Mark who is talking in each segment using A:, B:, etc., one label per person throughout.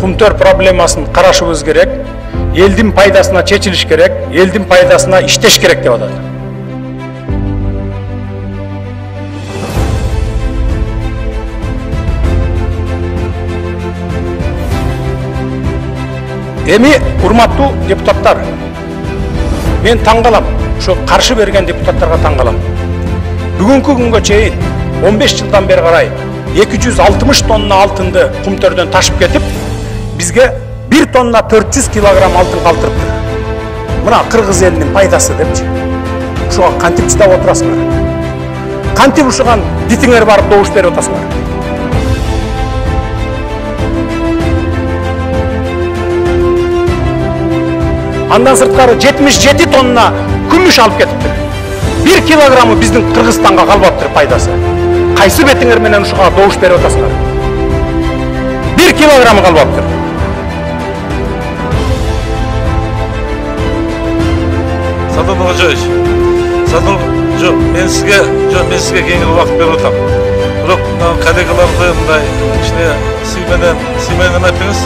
A: Кумтөр проблемасын карашыбыз керек, элдин пайдасына чечилиш керек, элдин пайдасына иштеш керек деп атат. Эми, урматтуу депутаттар, мен таң калам, ошо каршы берген депутаттарга таң калам. Бүгүнкү күнгө чейин 15 жылдан бери карай 260 тонна алтынды Кумтөрдөн ташып кетип, бизге 1 тонна 400 килограмм алтын калтырыптыр. Мына кыргыз элинин пайдасы депчи. Ушуга кантип чыдап отурасыңар? Кантип ушуган дитиңер барып добуш берип атасыңар? Андан сырткары 77 тонна күмүш алып кетиптир. 1 килограммы биздин Кыргызстанга калбаптыр пайдасы. Кайсы бетиңер менен ушуга добуш берип атасыңар? 1 килограммы калбаптыр.
B: Садыр Нуржоевич, мен сизге кеңири убакыт берип атам. Бирок коллегаларды мындай кичине сый менен айтыңыз.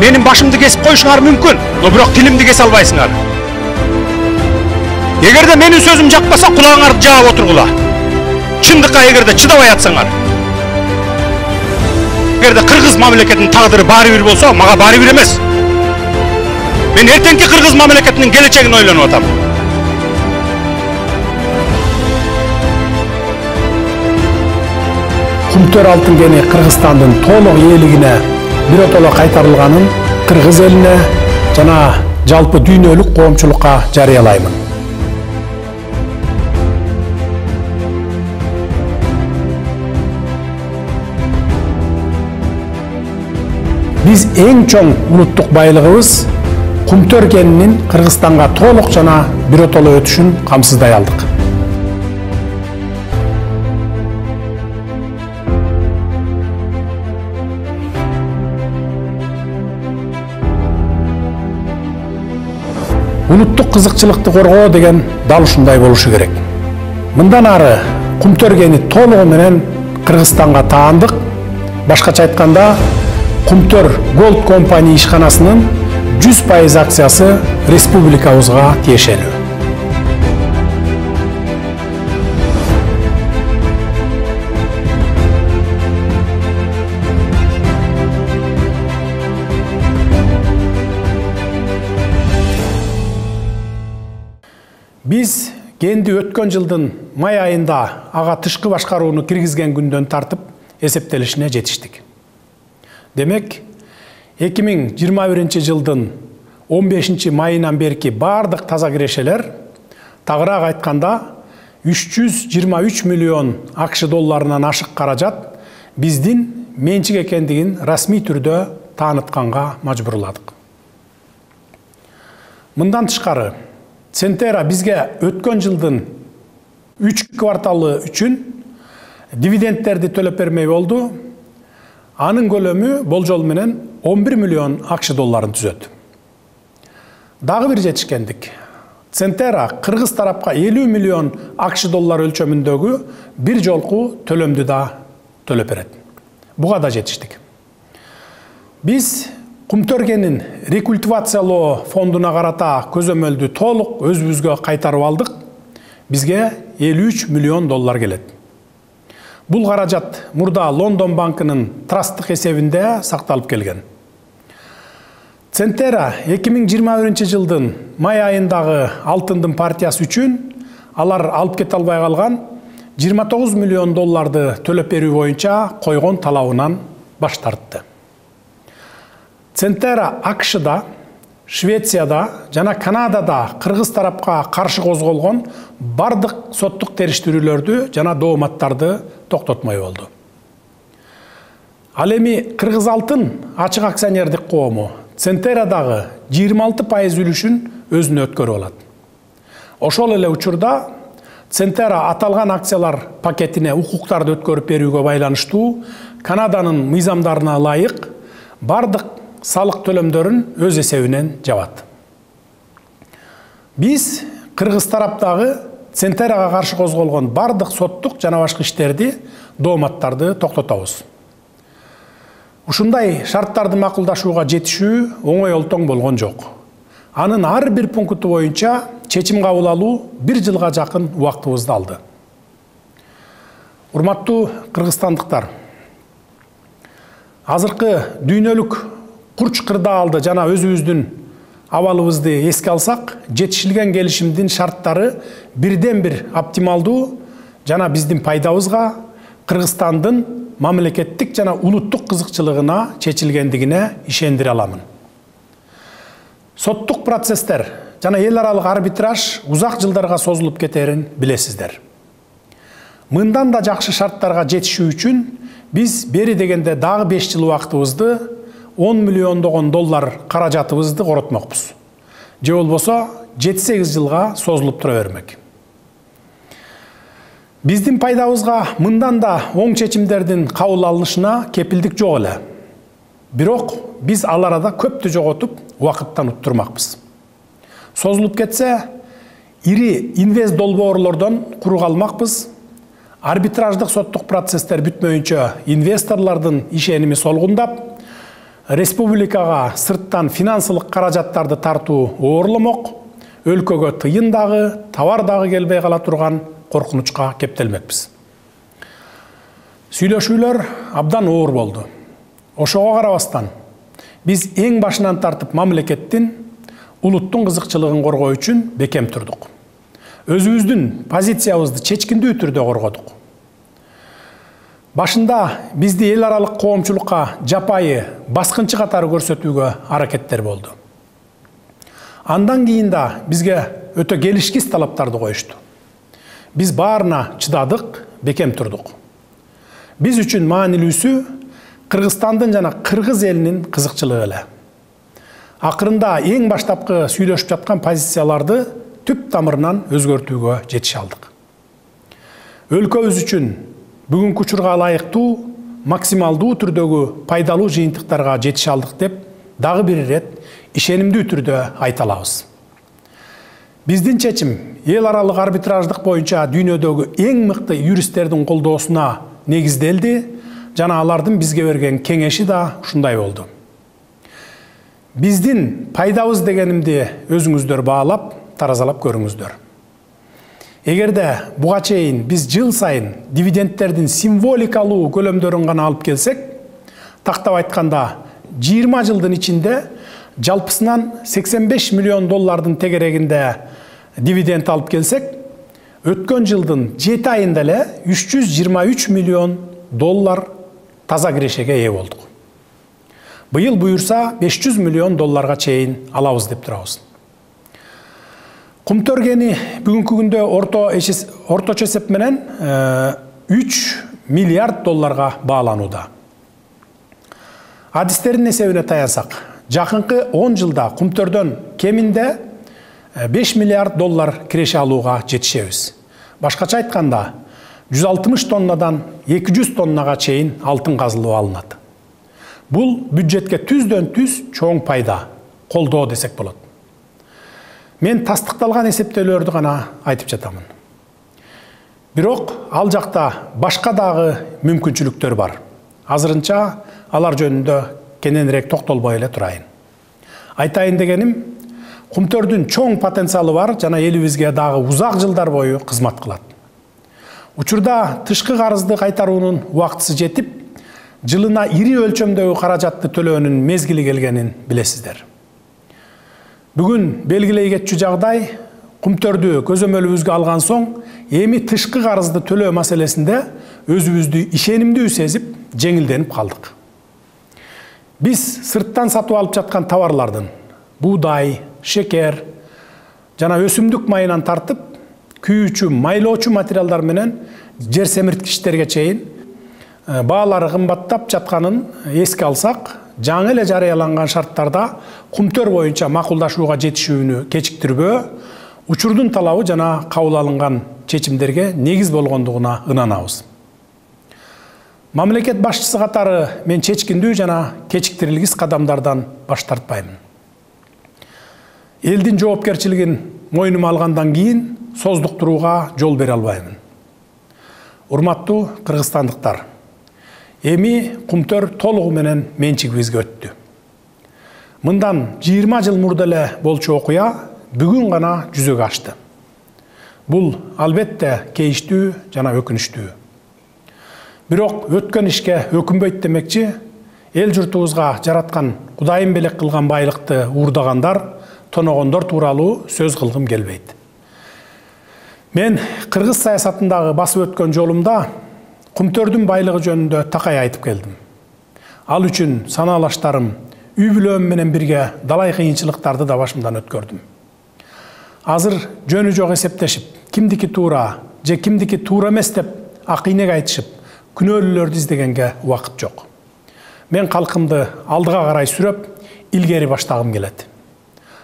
A: Менин башымды кесип коюшуңар мүмкүн, но бирок тилимди кесе албайсыңар. Эгерде менин сөзүм жакпаса, кулагыңарды жаап отургула. Чындыкка эгерде чыдабай атсаңар. Эгерде кыргыз мамлекетинин тагдыры баары бир болсо, мага баары бир эмес. Мен эртеңки кыргыз мамлекетинин келечегин ойлонуп атам.
C: Кумтөр алтын кени Кыргызстандын толук ээлигине биротоло кайтарылганын кыргыз элине жана жалпы дүйнөлүк коомчулукка жарыялаймын. Биз эң чоң улуттук байлыгыбыз Кумтөр кенинин Кыргызстанга толук жана биротоло өтүшүн камсыздай алдык. Улуттук кызыкчылыкты коргоо деген дал ушундай болушу керек. Мындан ары Кумтөр кени толугу менен Кыргызстанга таандык. Башкача айтканда, Кумтөр Gold Company ишканасынын 100% акциясы республикабызга тиешелүү. Биз кенди өткөн жылдын май айында ага тышкы башкарууну киргизген күндөн тартып эсептелишине жетиштик. Демек, 2021 жылдын 15 майынан берки бардык таза кирешелер, тагыраак айтканда 323 миллион АКШ долларынан ашык каражат биздин менчик экендигин расмий түрдө таанытканга мажбурладык. Мындан тышкары, Центера бизге өткөн жылдын 3 кварталы үчүн дивидендтерди төлөп бермей болду. Анын көлөмү болжол менен 11 миллион АКШ долларын түзөт. Дагы бир жетишкендик. Центера кыргыз тарапка 50 миллион АКШ доллар өлчөмүндөгү бир жолку төлөмдү да төлөп берет. Буга да жетиштик. Биз Кумтөр кенин рекультивациялоо фондуна карата көзөмөлдү толук өзүбүзгө кайтарып алдык. Бизге 53 миллион доллар келет. Бул каражат мурда Лондон банкынын трасттык эсебинде сакталып келген. Центера 2021 жылдын май айындагы алтындын партиясы үчүн алар алып кете албай калган 29 миллион долларды төлөп берүү боюнча койгон талабынан баш тартты. Центера АКШда, Швецияда жана Канадада кыргыз тарапка каршы козголгон бардык соттук териштирүүлөрдү жана дооматтарды токтотмой болду. Ал эми Кыргыз алтын ачык акционердик коому Центерадагы 26% үлүшүн өзүнө өткөрүп алат. Ошол эле учурда Центера аталган акциялар пакетине укуктарды өткөрүп берүүгө байланыштуу Канаданын мыйзамдарына ылайык бардык салык төлөмдөрүн өз эсебинен жабат. Биз Кыргыз тараптагы Центерага каршы козголгон бардык соттук жана башка иштерди дооматтарды токтотобуз. Ушундай шарттарды макулдашууга жетишүү оңой олтоң болгон жок. Анын ар бир пункту боюнча чечим кабыл алуу 1 жылга жакын убактыбызды алды. Урматтуу кыргызстандыктар, азыркы дүйнөлүк курч кырдаалды жана өзүбүздүн абалыбызды эске алсак, жетишилген келишимдин шарттары бирден бир оптималдуу жана биздин пайдабызга, Кыргызстандын мамлекеттик жана улуттук кызыкчылыгына чечилгендигине ишендире аламын. Соттук процесстер жана эл аралык арбитраж узак жылдарга созулуп кетерин билесиздер. Мындан да жакшы шарттарга жетишүү үчүн биз бери дегенде дагы 5 жыл убактыбызды, 10 миллиондогон доллар каражатыбызды коротмокпуз. Же болбосо 7-8 жылга созулуп тура бермек. Биздин пайдабызга мындан да оң чечимдердин кабыл алынышына кепилдик жок эле. Бирок биз ал арада көптү жоготуп, убакыттан уттурмакпыз. Созулуп кетсе, ири инвест долбоорлордон куру калмакпыз. Арбитраждык соттук процесстер бүтмөйүнчө инвесторлордун ишеними солгундап, республикага сырттан финансылык каражаттарды тартуу оорломок, өлкөгө тыйын дагы, товар дагы келбей кала турган коркунучка кептелмекпиз. Сүйлөшүүлөр абдан оор болду. Ошого карабастан, биз эң башынан тартып мамлекеттин, улуттун кызыкчылыгын коргоо үчүн бекем турдук. Өзүбүздүн позициябызды чечкиндүү түрдө коргодук. Башында бизди эл аралык коомчулукка жапайы баскынчы катары көрсөтүүгө аракеттер болду. Андан кийин да бизге өтө келишкис талаптарды коюшту. Биз баарына чыдадык, бекем турдук. Биз үчүн маанилүүсү Кыргызстандын жана кыргыз элинин кызыкчылыгы эле. Акырында эң баштапкы сүйлөшүп жаткан позицияларды түп тамырынан өзгөртүүгө жетише алдык. Өлкөбүз үчүн бүгүнкү учурга ылайыктуу, максималдуу түрдөгү пайдалуу жыйынтыктарга жетише алдык деп дагы бир ирет ишенимдүү түрдө айта алабыз. Биздин чечим эл аралык арбитраждык боюнча дүйнөдөгү эң мыкты юристтердин колдоосуна негизделди жана алардын бизге берген кеңеши да ушундай болду. Биздин пайдабыз дегенимди өзүңүздөр баалап, таразалап көрүңүздөр. Эгерде буга чейин биз жыл сайын дивидендтердин символикалуу көлөмдөрүн гана алып келсек, тактап айтканда 20 жылдын ичинде жалпысынан 85 миллион доллардын тегерегинде дивиденд алып келсек, өткөн жылдын 7 айында эле 323 миллион доллар таза кирешеге ээ болдук. Быйыл буюрса 500 миллион долларга чейин алабыз деп турабыз. Кумтөргени бүгүнкү күндө орточо эсеп менен 3 миллиард долларга бааланууда. Адистердин эсебине таянсак, жакынкы 10 жылда кумтөрдөн кеминде 5 миллиард доллар киреше алууга жетишебиз. Башкача айтканда, 160 тоннадан 200 тоннага чейин алтын казылып алынат. Бул бюджетке түздөн түз чоң пайда, колдоо десек болот. Мен тастыкталган эсептөөлөрдү гана айтып жатамын. Бирок ал жакта башка дагы мүмкүнчүлүктөр бар. Азырынча алар жөнүндө кененирээк токтолбой эле турайын. Айтайын дегеним, кумтөрдүн чоң потенциалы бар жана элибизге дагы узак жылдар бою кызмат кылат. Учурда тышкы карызды кайтаруунун убактысы жетип, жылына ири өлчөмдөгү каражатты төлөөнүн мезгили келгенин билесиздер. Бүгүн белгилей кетчү жагдай, кумтөрдү көзөмөлүбүзгө алган соң, эми тышкы карызды төлөө маселесинде өзүбүздү ишенимдүү сезип, жеңилденип калдык. Биз сырттан сатып алып жаткан товарлардын буудай, шекер жана өсүмдүк майынан тартып, күйүүчү, майлоочу материалдар менен жер семирткичтерге чейин баалары кымбаттап жатканын эске алсак, жаңы эле жарыяланган шарттарда кумтөр боюнча макулдашууга жетишүүнү кечиктирбөө, учурдун талабы жана кабыл алынган чечимдерге негиз болгондугуна ынанабыз. Мамлекет башчысы катары мен чечкиндүү жана кечиктирилгис кадамдардан баш тартпаймын. Элдин жоопкерчилигин мойнума алгандан кийин создуктурууга жол бере албаймын. Урматтуу кыргызстандыктар, эми Кумтөр толугу менен менчигибизге өттү. Мындан 20 жыл мурда эле болчу окуя бүгүн гана жүзөгө ашты. Бул албетте кейиштүү жана өкүнүчтүү. Бирок өткөн ишке өкүнбөйт демекчи, эл журтубузга жараткан Кудайым белек кылган байлыкты уурдагандар, тоногондор тууралуу сөз кылгым келбейт. Мен кыргыз саясатындагы басып өткөн жолумда Кумтөрдүн байлыгы жөнүндө такай айтып келдим. Ал үчүн санаалаштарым, үй бүлөм менен бирге далай кыйынчылыктарды да башымдан өткөрдүм. Азыр жөнү жок эсептешип, кимдики туура же кимдики туура эмес деп акыйнек айтышып, күнөөлүүлөрдү издегенге убакыт жок. Мен калкымды алдыга карай сүрөп, илгери баштагым келет.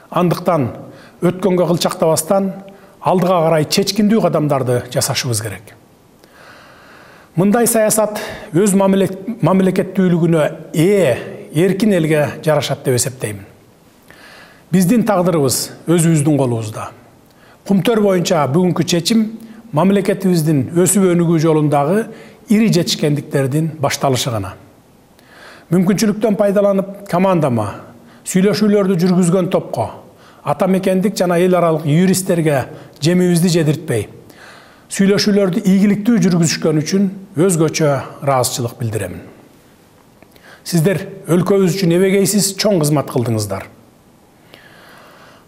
C: Андыктан өткөнгө кылчактабастан алдыга карай чечкиндүү кадамдарды жасашыбыз керек. Мындай саясат өз мамлекеттүүлүгүнө эркин элге жарашат деп эсептеймин. Биздин тагдырыбыз өзүбүздүн колубузда. Кумтөр боюнча бүгүнкү чечим мамлекетибиздин өсүп өнүгүү жолундагы ири жетишкендиктердин башталышы гана. Мүмкүнчүлүктөн пайдаланып командама, сүйлөшүүлөрдү жүргүзгөн топко, ата мекендик жана эл аралык юристтерге жемибизди жедиртпей, сүйлөшүүлөрдү ийгиликтүү жүргүзүшкөн үчүн өзгөчө ыраазычылык билдиремин. Сиздер өлкөбүз үчүн эбегейсиз чоң кызмат кылдыңыздар.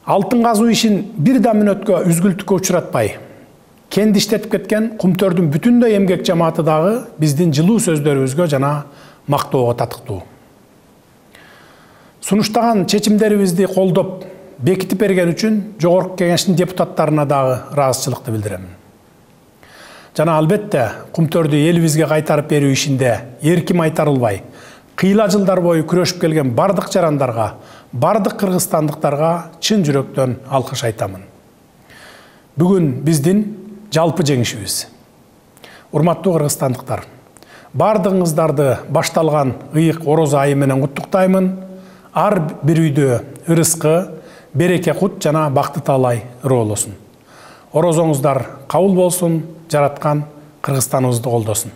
C: Алтын казуу ишин бир да мүнөткө үзгүлтүккө учуратпай, кенди иштетип кеткен Кумтөрдүн бүтүндөй эмгек жамааты дагы биздин жылуу сөздөрүбүзгө жана мактоого татыктуу. Сунуштаган чечимдерибизди колдоп, бекитип берген үчүн Жогорку Кеңештин депутаттарына дагы ыраазычылыкты билдиремин. Жана албетте Кумтөрдү элибизге кайтарып берүү ишинде эрким айтарылбай, кыйла жылдар бою күрөшүп келген бардык жарандарга, бардык кыргызстандыктарга чын жүрөктөн алкыш айтамын. Бүгүн биздин жалпы жеңишибиз. Урматтуу кыргызстандыктар, бардыгыңыздарды башталган ыйык ороз айы менен куттуктаймын. Ар бир үйдө ырыскы, береке кут жана бакты таалай ыры болосун. Орозоңуздар кабыл болсун, жараткан Кыргызстаныбызды колдосун.